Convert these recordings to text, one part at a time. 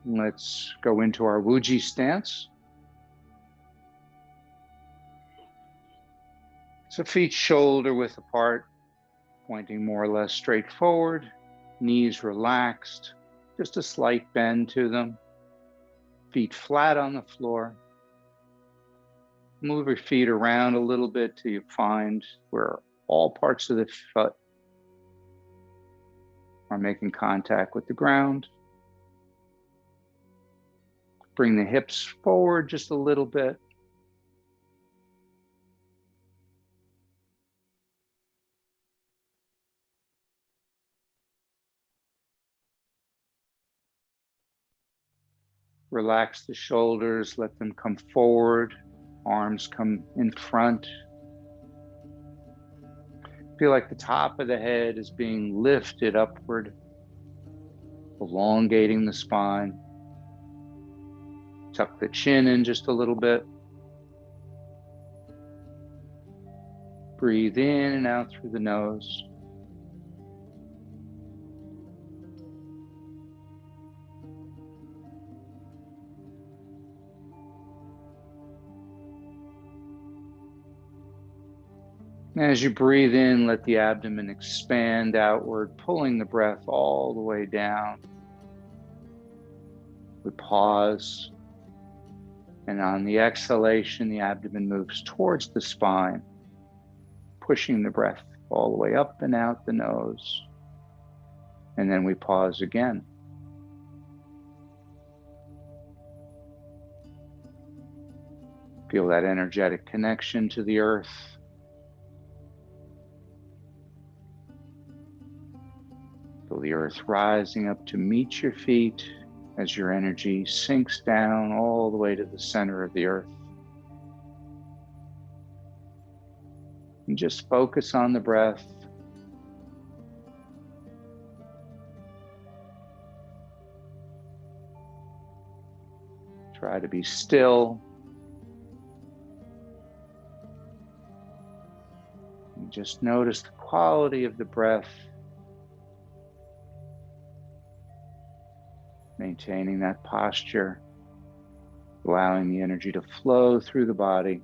Let's go into our Wuji stance. So feet shoulder width apart, pointing more or less straight forward, knees relaxed, just a slight bend to them. Feet flat on the floor. Move your feet around a little bit till you find where all parts of the foot are making contact with the ground. Bring the hips forward just a little bit. Relax the shoulders, let them come forward, arms come in front. Feel like the top of the head is being lifted upward, elongating the spine. Tuck the chin in just a little bit. Breathe in and out through the nose. As you breathe in, let the abdomen expand outward, pulling the breath all the way down. We pause, and on the exhalation, the abdomen moves towards the spine, pushing the breath all the way up and out the nose. And then we pause again. Feel that energetic connection to the earth. Feel the earth rising up to meet your feet as your energy sinks down all the way to the center of the earth. And just focus on the breath. Try to be still. And just notice the quality of the breath. Maintaining that posture, allowing the energy to flow through the body.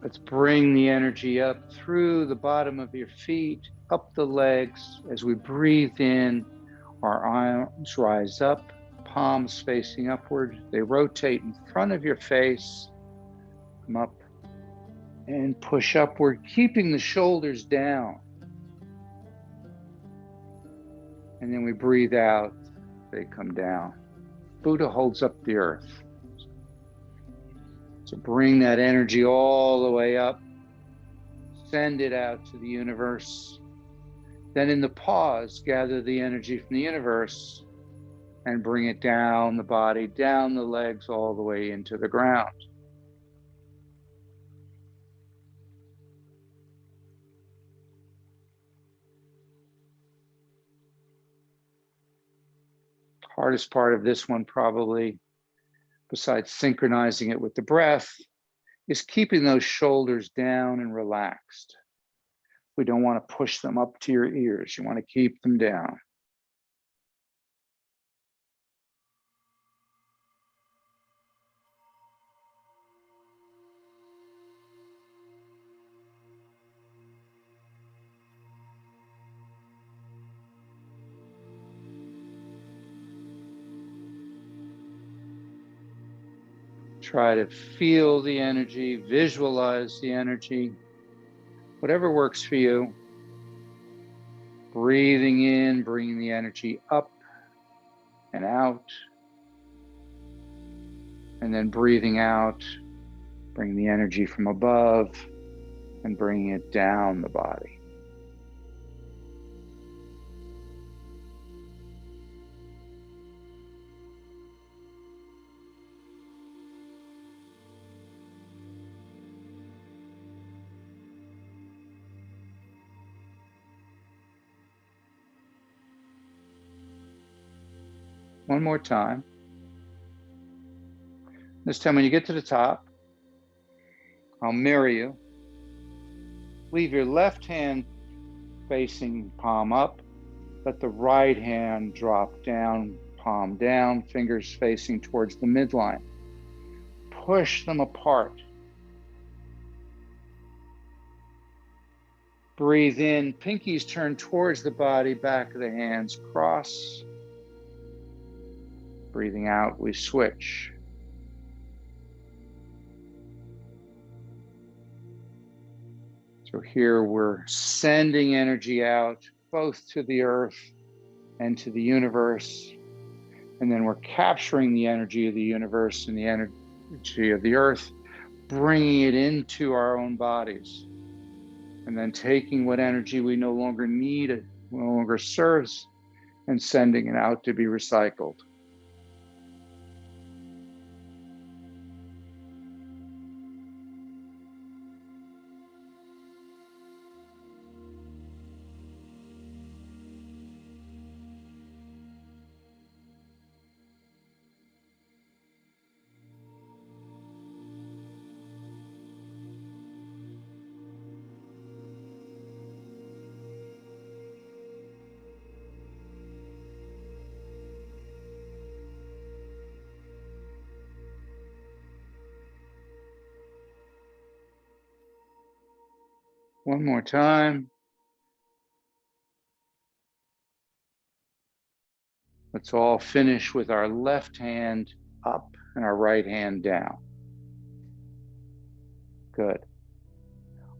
Let's bring the energy up through the bottom of your feet, up the legs. As we breathe in, our arms rise up, palms facing upward. They rotate in front of your face. Come up and push upward, keeping the shoulders down. And then we breathe out, they come down. Buddha holds up the earth. So bring that energy all the way up, send it out to the universe. Then in the pause, gather the energy from the universe and bring it down the body, down the legs, all the way into the ground. Hardest part of this one probably, besides synchronizing it with the breath, is keeping those shoulders down and relaxed. We don't want to push them up to your ears. You want to keep them down. Try to feel the energy, visualize the energy, whatever works for you. Breathing in, bringing the energy up and out. And then breathing out, bring the energy from above and bringing it down the body. One more time. This time when you get to the top, I'll mirror you. Leave your left hand facing palm up. Let the right hand drop down, palm down, fingers facing towards the midline. Push them apart. Breathe in, pinkies turn towards the body, back of the hands cross. Breathing out, we switch. So here we're sending energy out, both to the earth and to the universe. And then we're capturing the energy of the universe and the energy of the earth, bringing it into our own bodies. And then taking what energy we no longer need, no longer serves, and sending it out to be recycled. One more time. Let's all finish with our left hand up and our right hand down. Good.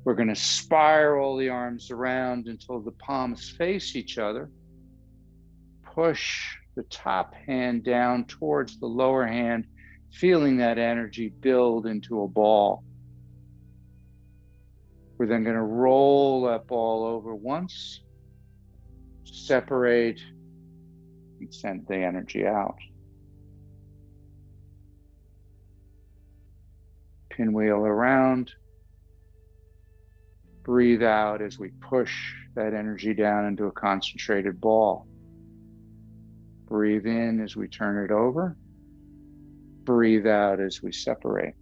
We're going to spiral the arms around until the palms face each other. Push the top hand down towards the lower hand, feeling that energy build into a ball. We're then going to roll that ball over once, separate, and send the energy out. Pinwheel around. Breathe out as we push that energy down into a concentrated ball. Breathe in as we turn it over. Breathe out as we separate.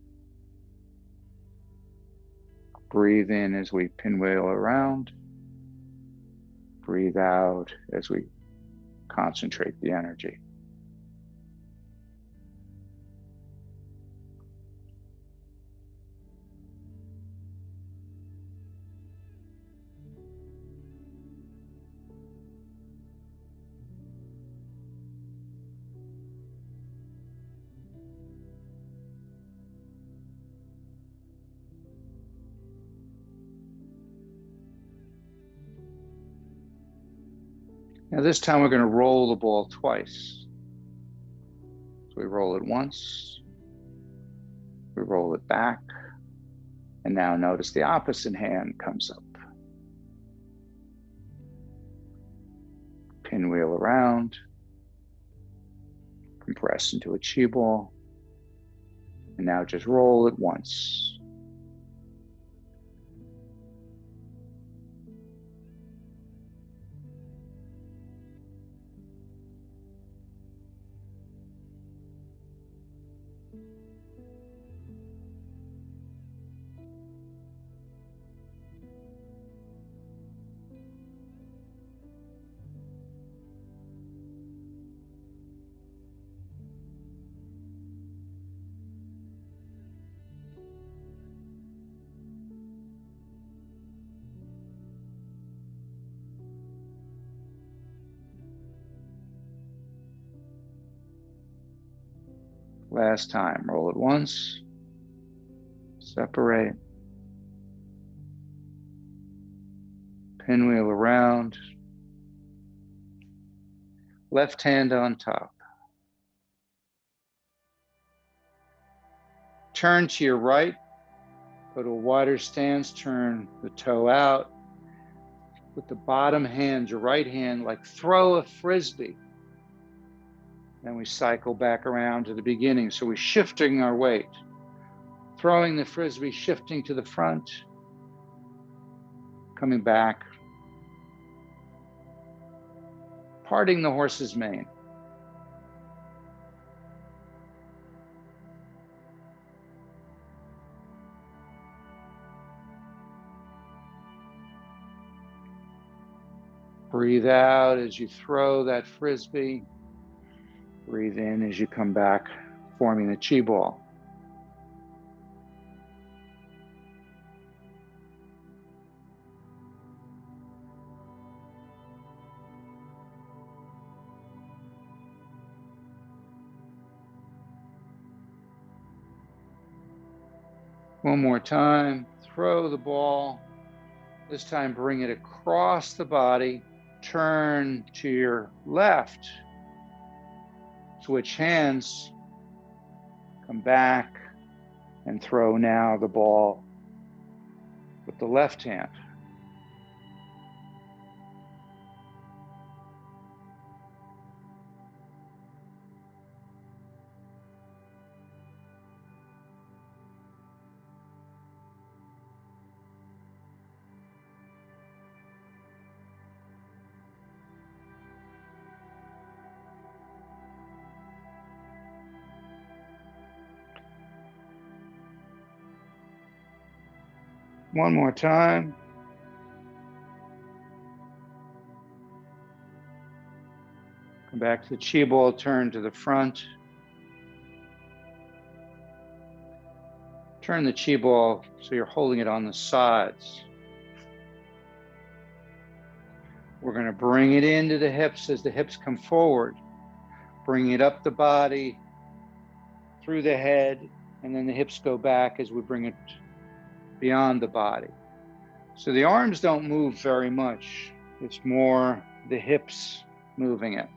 Breathe in as we pinwheel around. Breathe out as we concentrate the energy. Now this time we're going to roll the ball twice. So we roll it once, we roll it back, and now notice the opposite hand comes up. Pinwheel around, compress into a chi ball, and now just roll it once. Last time, roll it once, separate, pinwheel around, left hand on top. Turn to your right, go to a wider stance, turn the toe out. With the bottom hand, your right hand, like throw a frisbee. Then we cycle back around to the beginning. So we're shifting our weight, throwing the frisbee, shifting to the front, coming back, parting the horse's mane. Breathe out as you throw that frisbee. Breathe in as you come back, forming the chi ball. One more time, throw the ball. This time bring it across the body, turn to your left, switch hands, come back and throw now the ball with the left hand. One more time. Come back to the chi ball, turn to the front. Turn the chi ball so you're holding it on the sides. We're going to bring it into the hips as the hips come forward. Bring it up the body, through the head, and then the hips go back as we bring it beyond the body. So the arms don't move very much. It's more the hips moving it.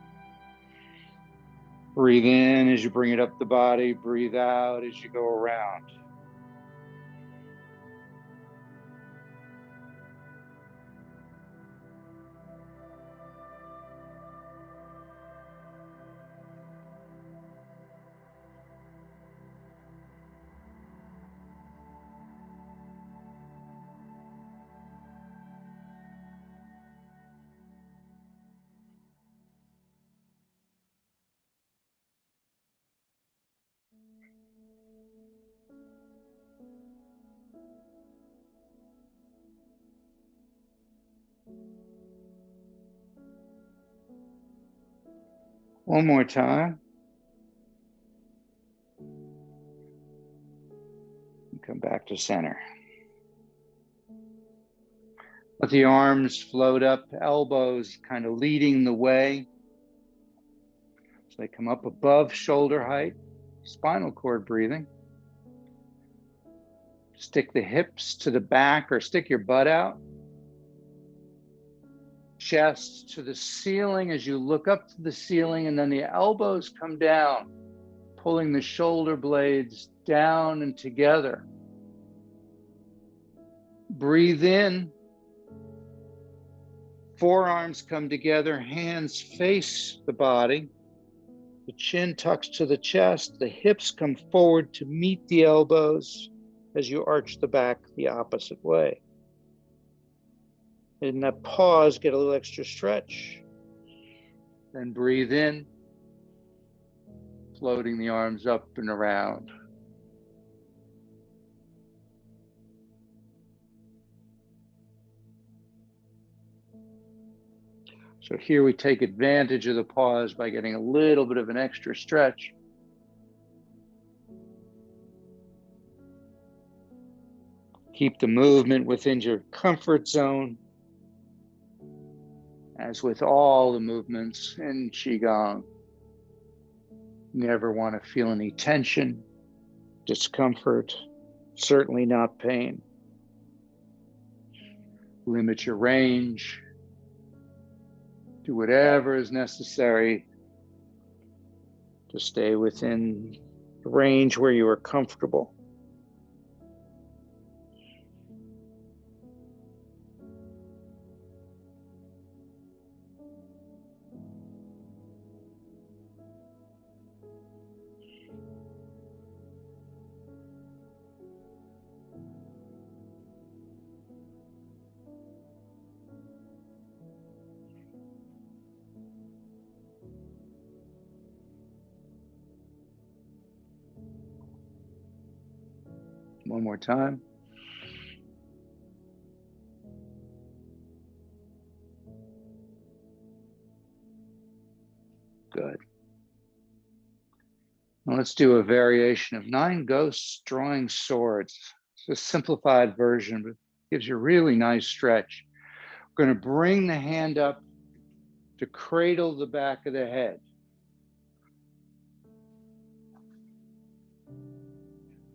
Breathe in as you bring it up the body. Breathe out as you go around. One more time. And come back to center. Let the arms float up, elbows kind of leading the way. So they come up above shoulder height, spinal cord breathing. Stick the hips to the back or stick your butt out. Chest to the ceiling as you look up to the ceiling, and then the elbows come down, pulling the shoulder blades down and together. Breathe in. Forearms come together, hands face the body. The chin tucks to the chest. The hips come forward to meet the elbows as you arch the back the opposite way. In that pause, get a little extra stretch. Then breathe in, floating the arms up and around. So here we take advantage of the pause by getting a little bit of an extra stretch. Keep the movement within your comfort zone. As with all the movements in Qigong, never want to feel any tension, discomfort, certainly not pain. Limit your range. Do whatever is necessary to stay within the range where you are comfortable. One more time. Let's do a variation of 9 ghosts drawing swords. It's a simplified version, but gives you a really nice stretch. We're going to bring the hand up to cradle the back of the head.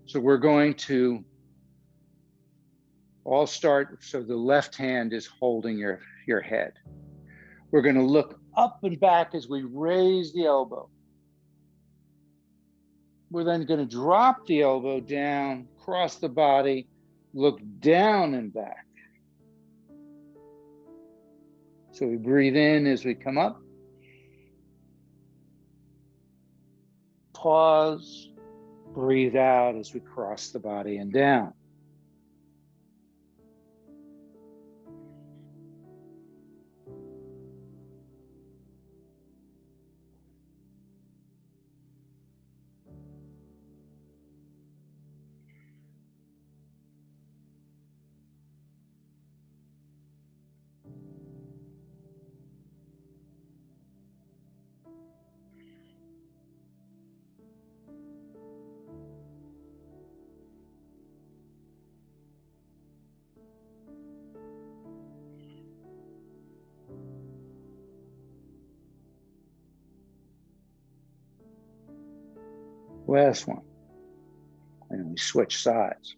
So we're going to all start, so the left hand is holding your head. We're going to look up and back as we raise the elbow. We're then going to drop the elbow down, cross the body, look down and back. So we breathe in as we come up. Pause. Breathe out as we cross the body and down. Last one. And we switch sides.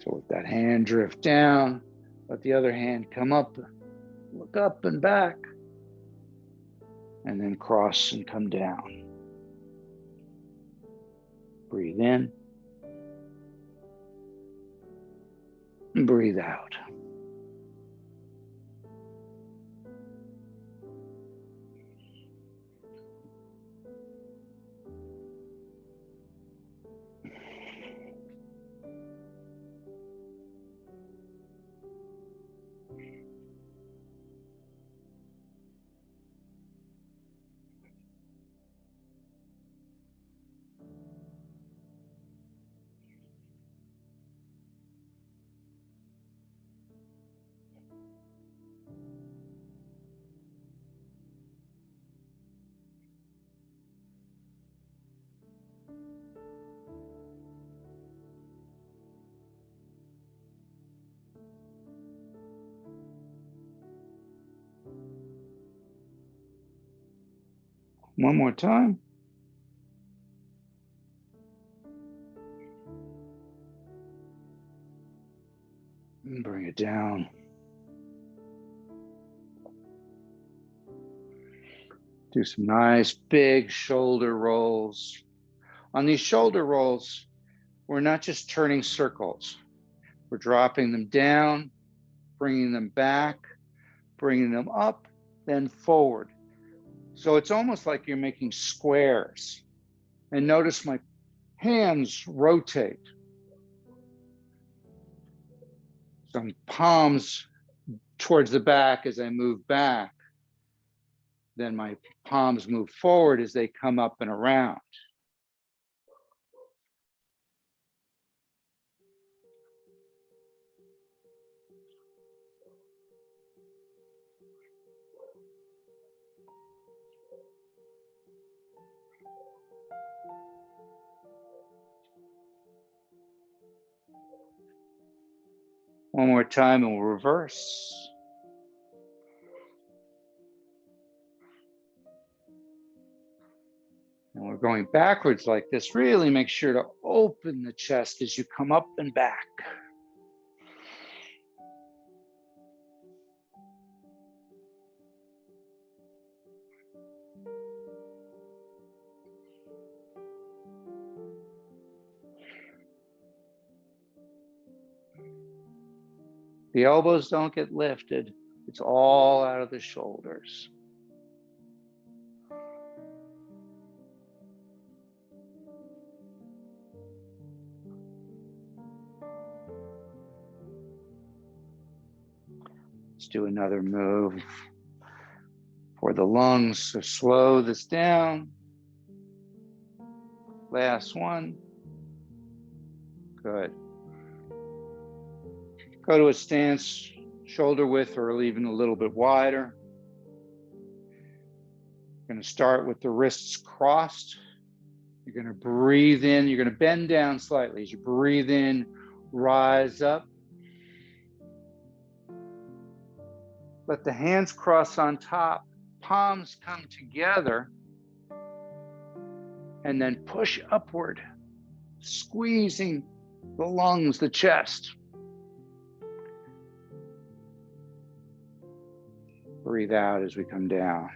So let that hand drift down, let the other hand come up, look up and back, and then cross and come down. Breathe in. And breathe out. One more time. And bring it down. Do some nice big shoulder rolls. On these shoulder rolls, we're not just turning circles. We're dropping them down, bringing them back, bringing them up, then forward. So it's almost like you're making squares. And notice my hands rotate. Some palms towards the back as I move back. Then my palms move forward as they come up and around. One more time and we'll reverse. And we're going backwards like this. Really make sure to open the chest as you come up and back. The elbows don't get lifted. It's all out of the shoulders. Let's do another move for the lungs. So slow this down. Last one. Good. Go to a stance, shoulder width or even a little bit wider. You're going to start with the wrists crossed. You're going to breathe in. You're going to bend down slightly. As you breathe in, rise up. Let the hands cross on top. Palms come together. And then push upward, squeezing the lungs, the chest. Breathe out as we come down.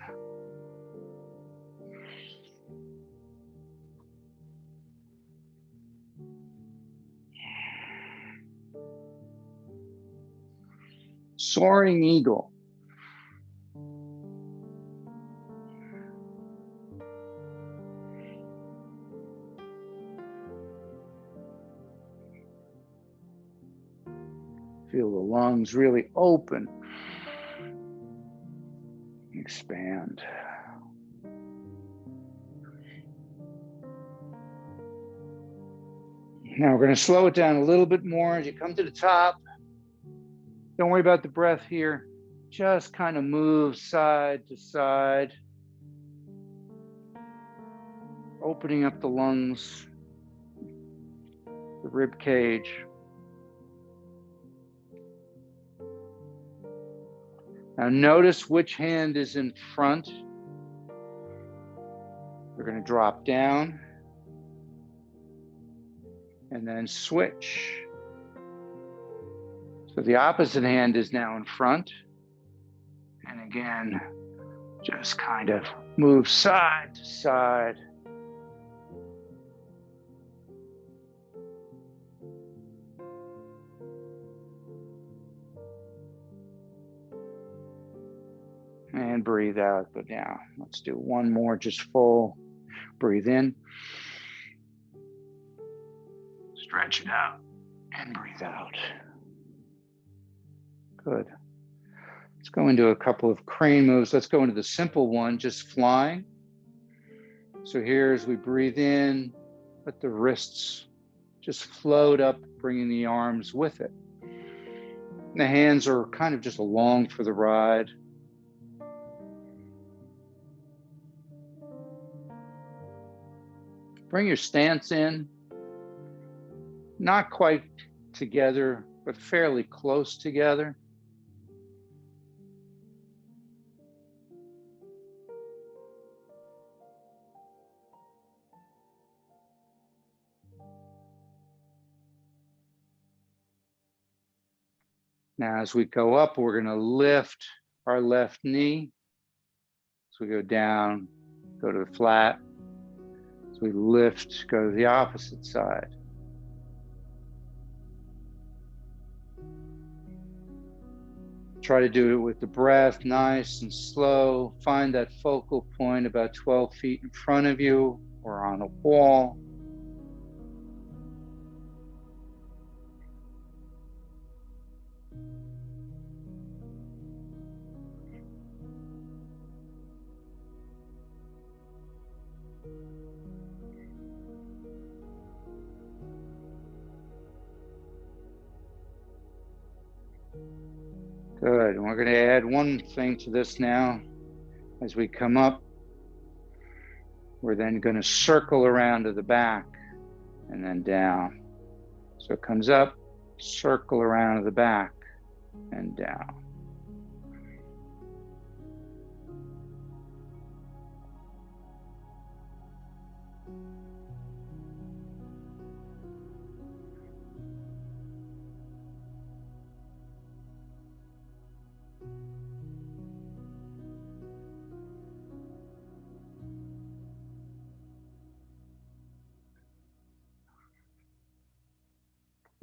Soaring eagle. Feel the lungs really open. Expand. Now we're going to slow it down a little bit more as you come to the top. Don't worry about the breath here. Just kind of move side to side. Opening up the lungs, the rib cage. Now notice which hand is in front. We're going to drop down and then switch. So the opposite hand is now in front. And again, just kind of move side to side. And breathe out, but now let's do one more, just full. Breathe in. Stretch it out and breathe out. Good. Let's go into a couple of crane moves. Let's go into the simple one, just flying. So here as we breathe in, let the wrists just float up, bringing the arms with it. And the hands are kind of just along for the ride. Bring your stance in, not quite together, but fairly close together. Now, as we go up, we're going to lift our left knee. So we go down, go to the flat. As we lift, go to the opposite side. Try to do it with the breath, nice and slow. Find that focal point about 12 feet in front of you or on a wall. Good, and we're going to add one thing to this now. As we come up, we're then going to circle around to the back and then down. So it comes up, circle around to the back and down.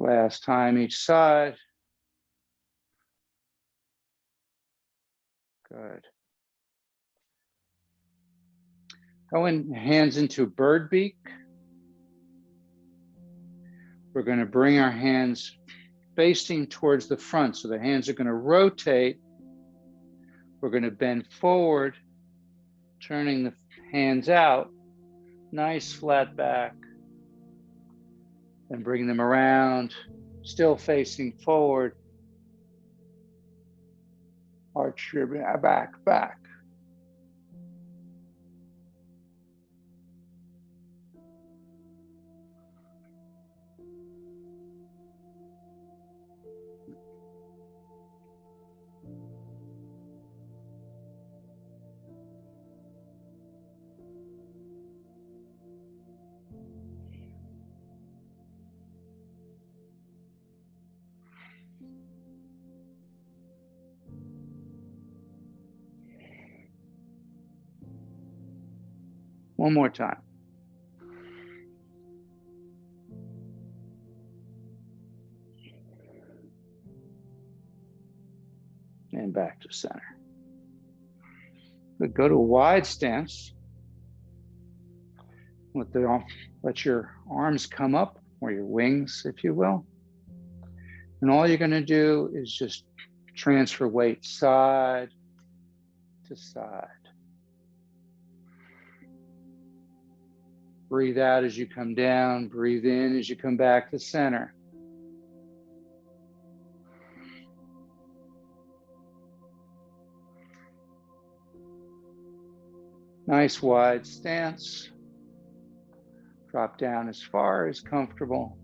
Last time each side. Good. Go in, hands into bird beak. We're going to bring our hands facing towards the front. So the hands are going to rotate. We're going to bend forward, turning the hands out. Nice flat back. And bring them around, still facing forward. Arch your back. One more time. And back to center. Good. Go to a wide stance. Let your arms come up, or your wings, if you will. And all you're going to do is just transfer weight side to side. Breathe out as you come down. Breathe in as you come back to center. Nice wide stance. Drop down as far as comfortable.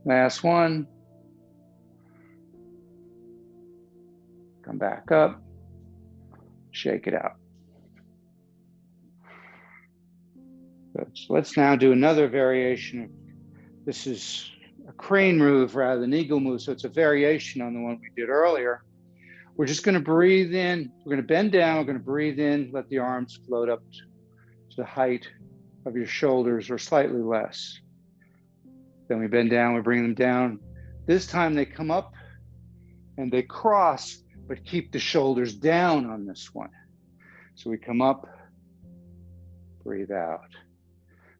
Last one. Come back up. Shake it out. Good. So let's now do another variation. This is a crane move rather than eagle move, so it's a variation on the one we did earlier. We're just going to breathe in. We're going to bend down. We're going to breathe in. Let the arms float up to the height of your shoulders or slightly less. Then we bend down. We bring them down. This time they come up and they cross, but keep the shoulders down on this one. So we come up, breathe out.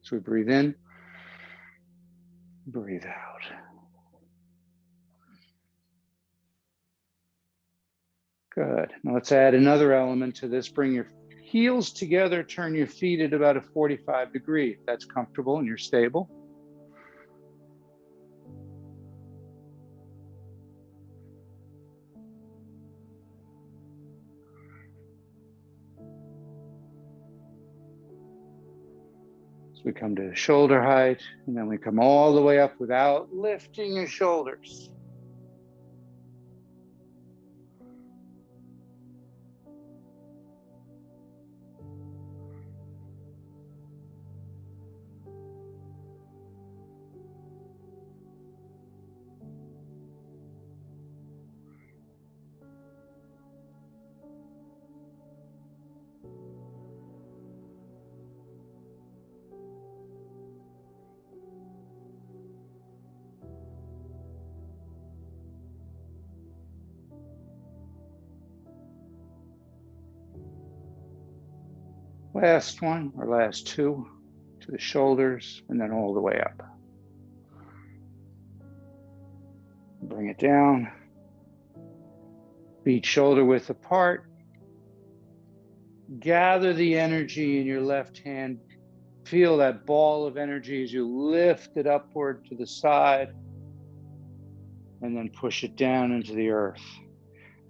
So we breathe in, breathe out. Good. Now let's add another element to this. Bring your heels together, turn your feet at about a 45 degree. If that's comfortable and you're stable. So we come to shoulder height, and then we come all the way up without lifting your shoulders. Last one, or last two, to the shoulders, and then all the way up. Bring it down. Feet shoulder width apart. Gather the energy in your left hand. Feel that ball of energy as you lift it upward to the side, and then push it down into the earth.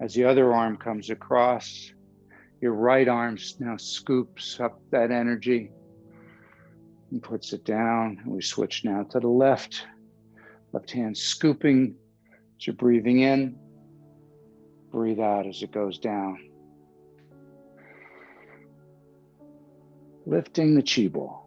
As the other arm comes across, your right arm now scoops up that energy and puts it down. And we switch now to the left. Left hand scooping as you're breathing in. Breathe out as it goes down. Lifting the chi ball.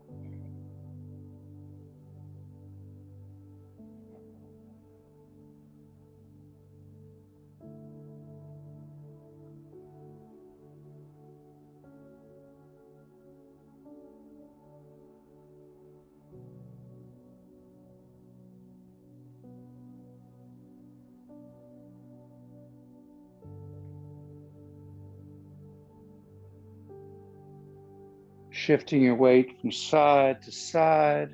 Shifting your weight from side to side.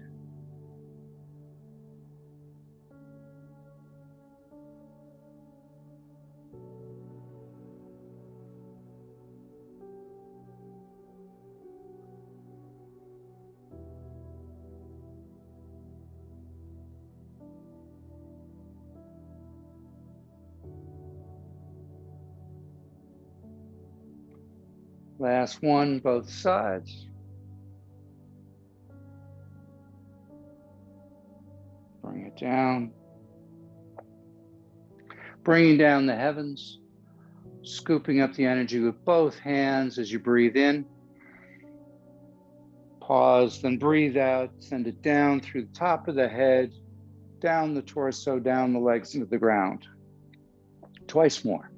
Last one, both sides. Bring it down. Bringing down the heavens. Scooping up the energy with both hands as you breathe in. Pause, then breathe out. Send it down through the top of the head, down the torso, down the legs into the ground. Twice more.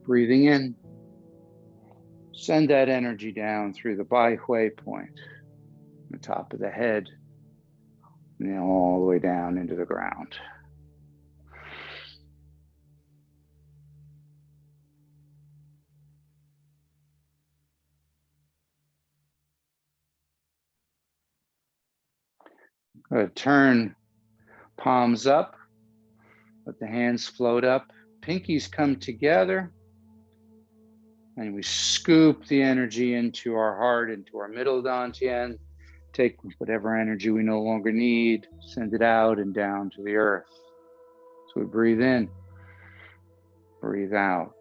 Breathing in. Send that energy down through the Bai Hui point, the top of the head, and then all the way down into the ground. Good. Turn palms up. Let the hands float up. Pinkies come together. And we scoop the energy into our heart, into our middle dantian. Take whatever energy we no longer need, send it out and down to the earth. So we breathe in, breathe out,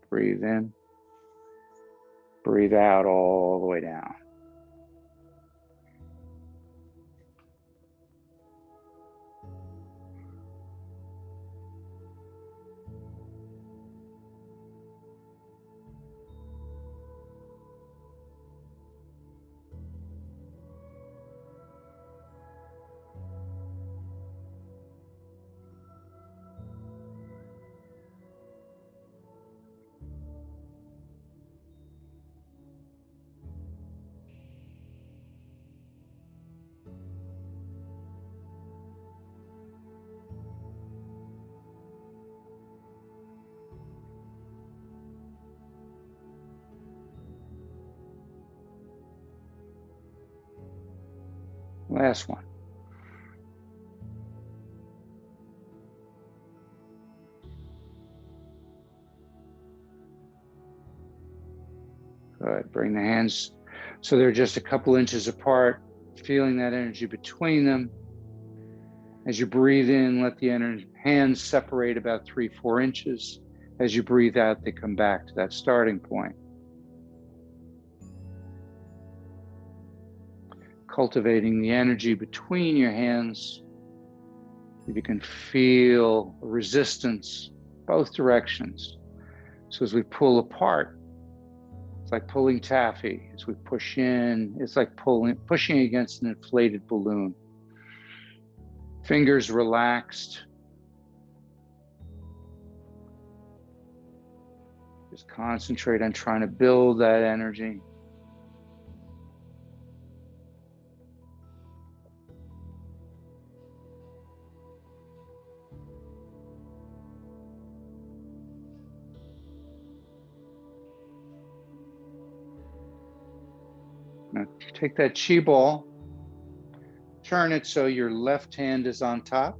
breathe in, breathe out all the way down. Last one. Good. Bring the hands so they're just a couple inches apart, feeling that energy between them. As you breathe in, let the hands separate about 3-4 inches. As you breathe out, they come back to that starting point. Cultivating the energy between your hands. You can feel resistance both directions. So as we pull apart, it's like pulling taffy. As we push in, it's like pushing against an inflated balloon. Fingers relaxed. Just concentrate on trying to build that energy. Now take that chi ball, turn it so your left hand is on top.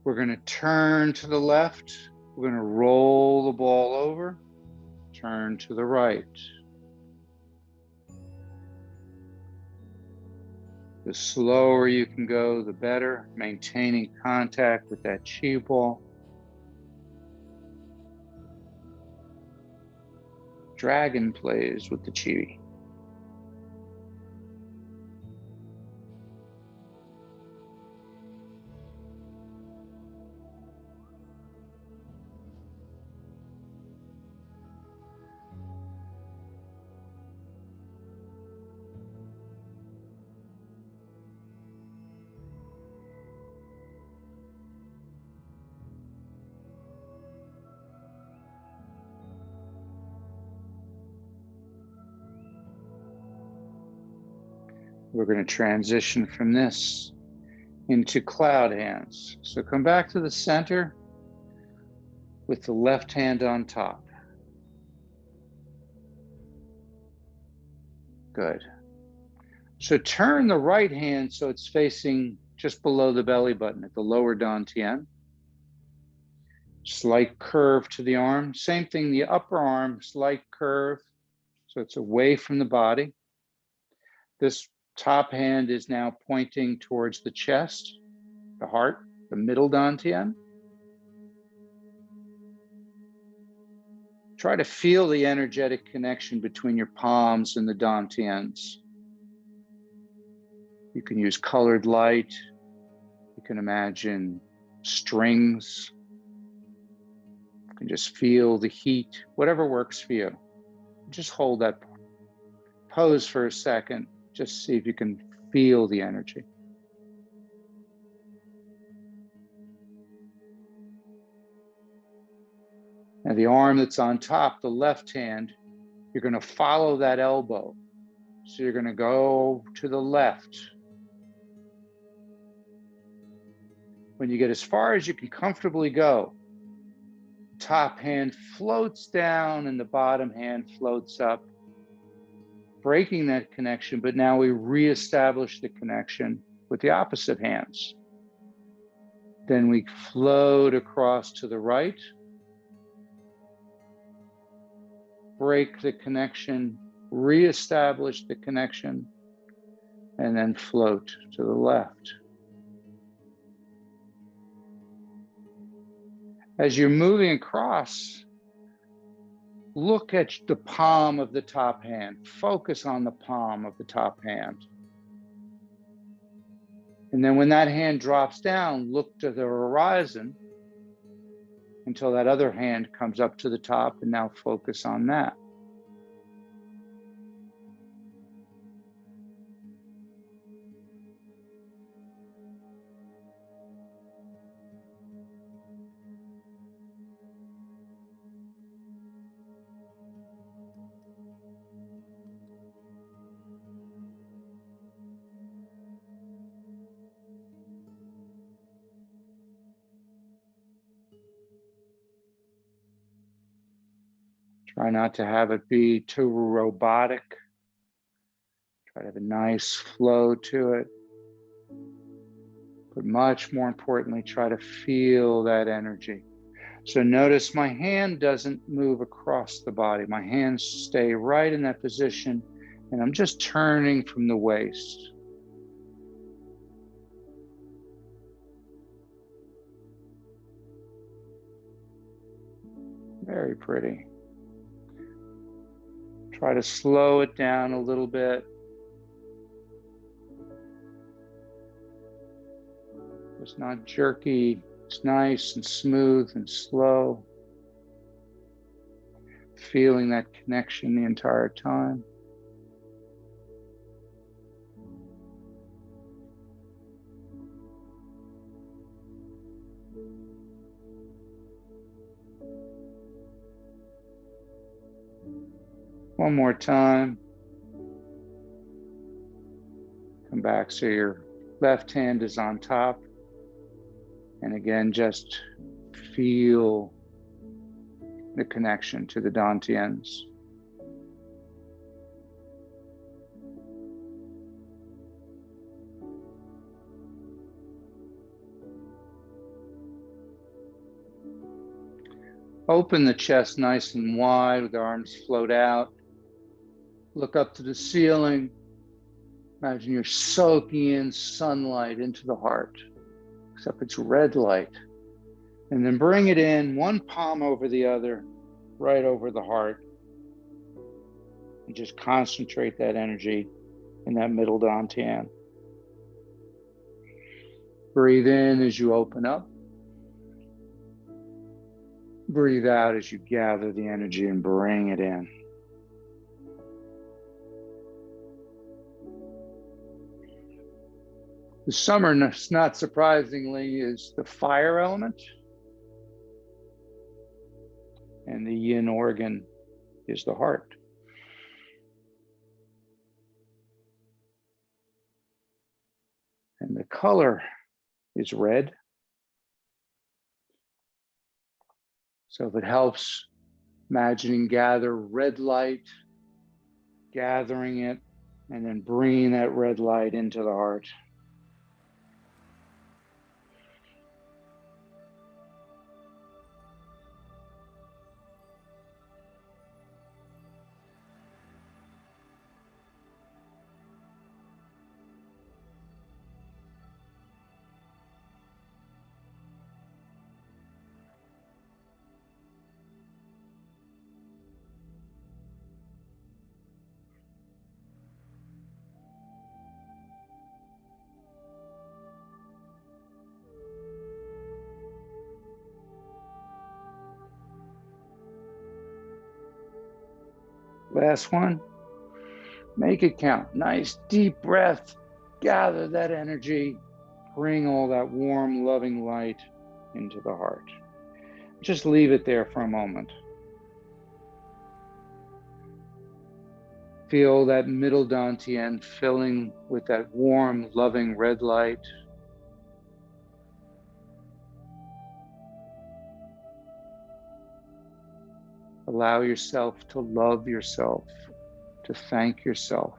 We're going to turn to the left. We're going to roll the ball over, turn to the right. The slower you can go, the better, maintaining contact with that chi ball. Dragon plays with the chi. We're going to transition from this into cloud hands. So come back to the center with the left hand on top. Good. So turn the right hand so it's facing just below the belly button at the lower dantian. Slight curve to the arm. Same thing, the upper arm, slight curve. So it's away from the body. This top hand is now pointing towards the chest, the heart, the middle dantian. Try to feel the energetic connection between your palms and the dantians. You can use colored light. You can imagine strings. can just feel the heat, whatever works for you. Just hold that pose for a second. Just see if you can feel the energy. Now the arm that's on top, the left hand, you're going to follow that elbow. So you're going to go to the left. When you get as far as you can comfortably go, top hand floats down and the bottom hand floats up, breaking that connection, but now we reestablish the connection with the opposite hands. Then we float across to the right, break the connection, reestablish the connection, and then float to the left. As you're moving across, look at the palm of the top hand. Focus on the palm of the top hand. And then when that hand drops down, look to the horizon until that other hand comes up to the top, and now focus on that. Try not to have it be too robotic. Try to have a nice flow to it. But much more importantly, try to feel that energy. So notice my hand doesn't move across the body. My hands stay right in that position, and I'm just turning from the waist. Very pretty. Try to slow it down a little bit. It's not jerky. It's nice and smooth and slow. Feeling that connection the entire time. One more time. Come back so your left hand is on top. And again, just feel the connection to the dantians. Open the chest nice and wide with the arms float out. Look up to the ceiling. Imagine you're soaking in sunlight into the heart, except it's red light. And then bring it in, one palm over the other, right over the heart. And just concentrate that energy in that middle dantian. Breathe in as you open up. Breathe out as you gather the energy and bring it in. The summer, not surprisingly, is the fire element. And the yin organ is the heart. And the color is red. So if it helps, imagining gather red light, gathering it, and then bringing that red light into the heart. Last one. Make it count. Nice deep breath. Gather that energy. Bring all that warm, loving light into the heart. Just leave it there for a moment. Feel that middle dantian filling with that warm, loving red light. Allow yourself to love yourself, to thank yourself.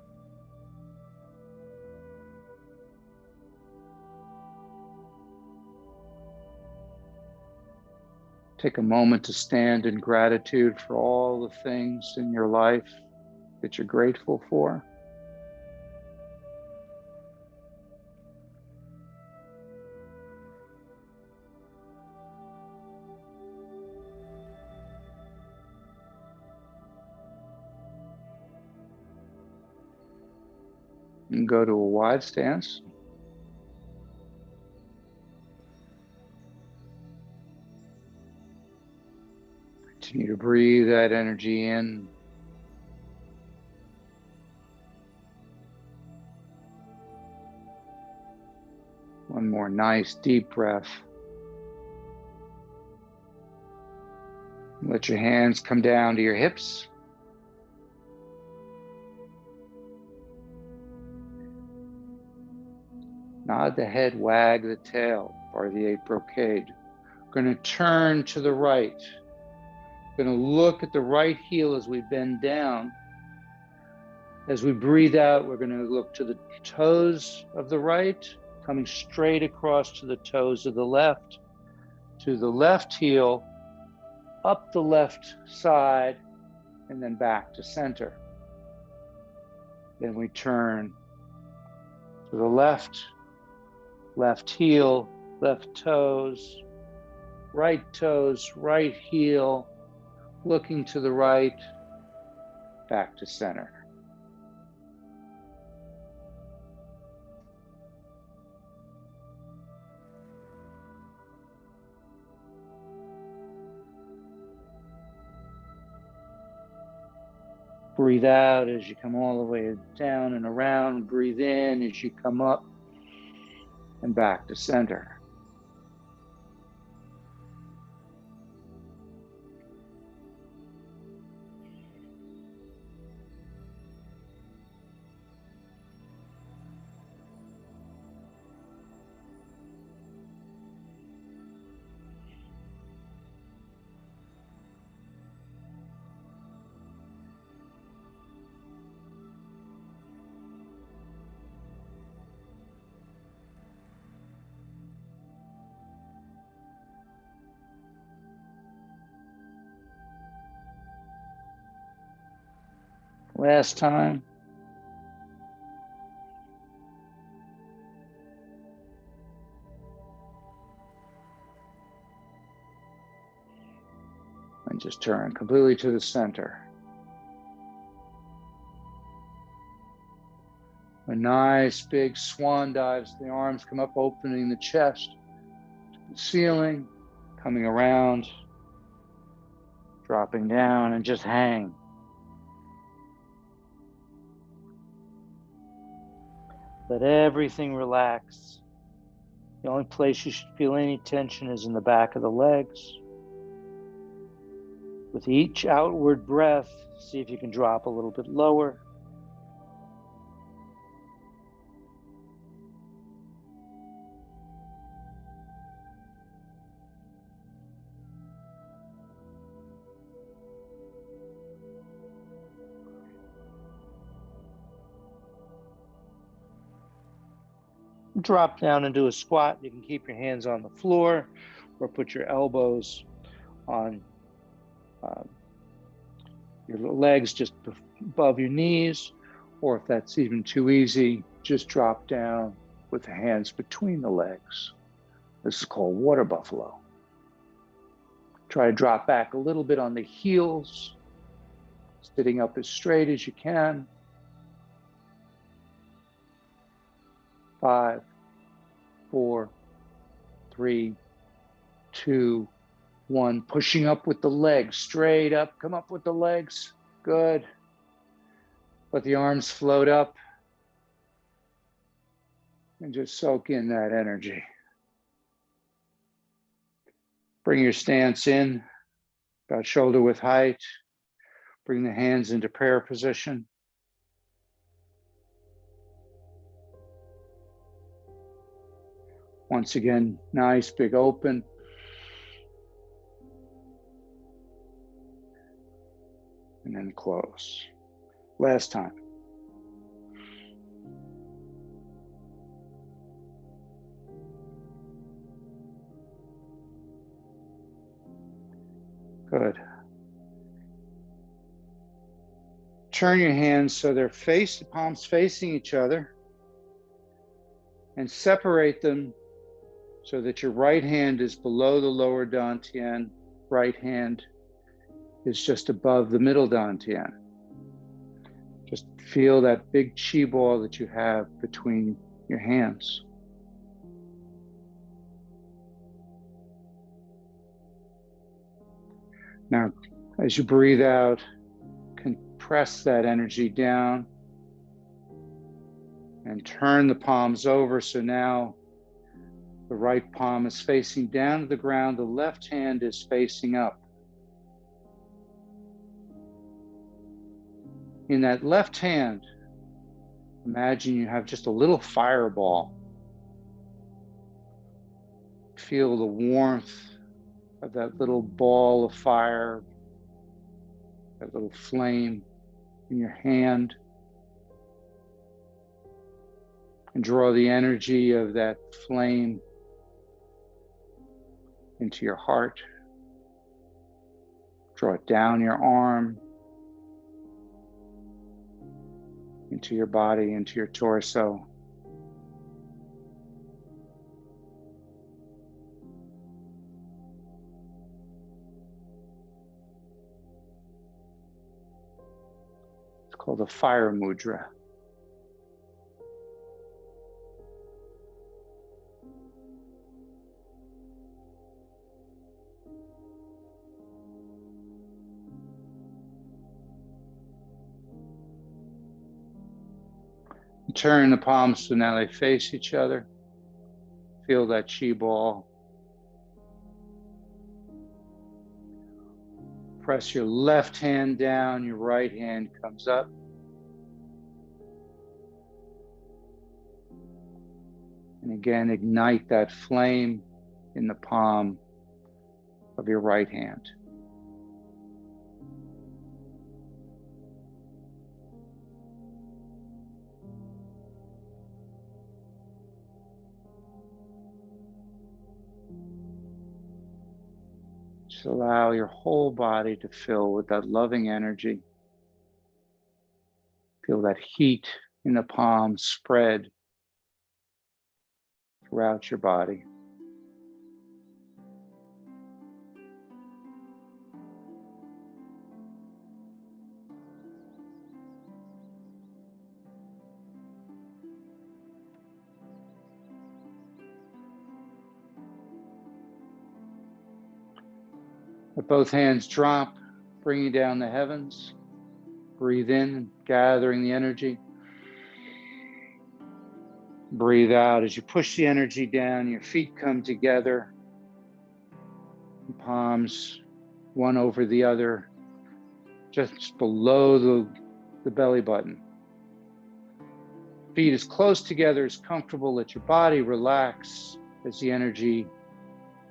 Take a moment to stand in gratitude for all the things in your life that you're grateful for. And go to a wide stance. Continue to breathe that energy in. One more nice deep breath. Let your hands come down to your hips. Nod the head, wag the tail, part of the 8 brocade. We're going to turn to the right. We're going to look at the right heel as we bend down. As we breathe out, we're going to look to the toes of the right, coming straight across to the toes of the left, to the left heel, up the left side, and then back to center. Then we turn to the left, left heel, left toes, right heel, looking to the right, back to center. Breathe out as you come all the way down and around. Breathe in as you come up and back to center. Last time. And just turn completely to the center. A nice big swan dives. The arms come up, opening the chest to the ceiling, coming around, dropping down, and just hang. Let everything relax. The only place you should feel any tension is in the back of the legs. With each outward breath, see if you can drop a little bit lower. Drop down into a squat. You can keep your hands on the floor or put your elbows on your legs just above your knees, or if that's even too easy, just drop down with the hands between the legs. This is called water buffalo. Try to drop back a little bit on the heels, sitting up as straight as you can. 5, 4, 3, 2, 1. Pushing up with the legs, straight up. Come up with the legs. Good. Let the arms float up and just soak in that energy. Bring your stance in, about shoulder width height. Bring the hands into prayer position. Once again, nice big open. And then close. Last time. Good. Turn your hands so they're the palms facing each other, and separate them so that your right hand is below the lower dantian, right hand is just above the middle dantian. Just feel that big chi ball that you have between your hands. Now, as you breathe out, compress that energy down and turn the palms over. So now the right palm is facing down to the ground. The left hand is facing up. In that left hand, imagine you have just a little fireball. Feel the warmth of that little ball of fire, that little flame in your hand, and draw the energy of that flame into your heart. Draw it down your arm, into your body, into your torso. It's called the fire mudra. Turn the palms so now they face each other. Feel that chi ball. Press your left hand down, your right hand comes up. And again, ignite that flame in the palm of your right hand. Just allow your whole body to fill with that loving energy. Feel that heat in the palm spread throughout your body. Let both hands drop, bringing down the heavens. Breathe in, gathering the energy. Breathe out as you push the energy down, your feet come together. Palms one over the other, just below the belly button. Feet as close together as comfortable. Let your body relax as the energy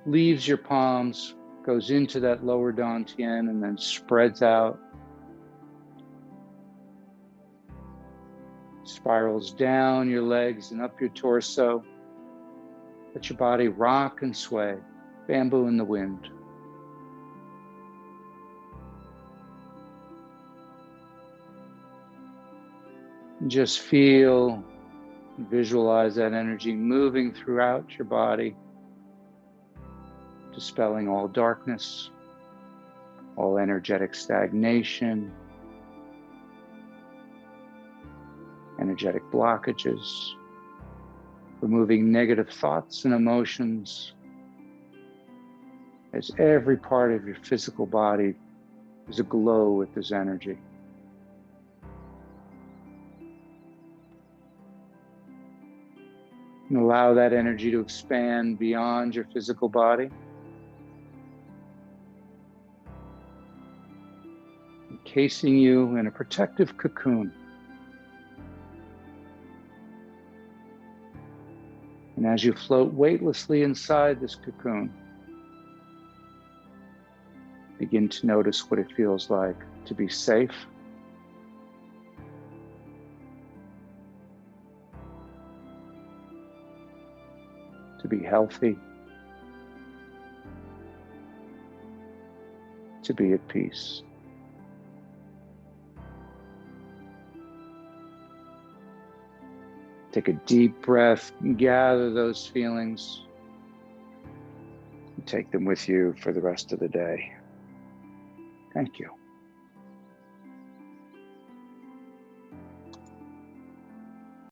leaves your palms, goes into that lower dantian, and then spreads out. Spirals down your legs and up your torso. Let your body rock and sway, bamboo in the wind. And just feel, visualize that energy moving throughout your body, dispelling all darkness, all energetic stagnation, energetic blockages, removing negative thoughts and emotions as every part of your physical body is aglow with this energy. And allow that energy to expand beyond your physical body, encasing you in a protective cocoon. And as you float weightlessly inside this cocoon, begin to notice what it feels like to be safe, to be healthy, to be at peace. Take a deep breath and gather those feelings and take them with you for the rest of the day. Thank you.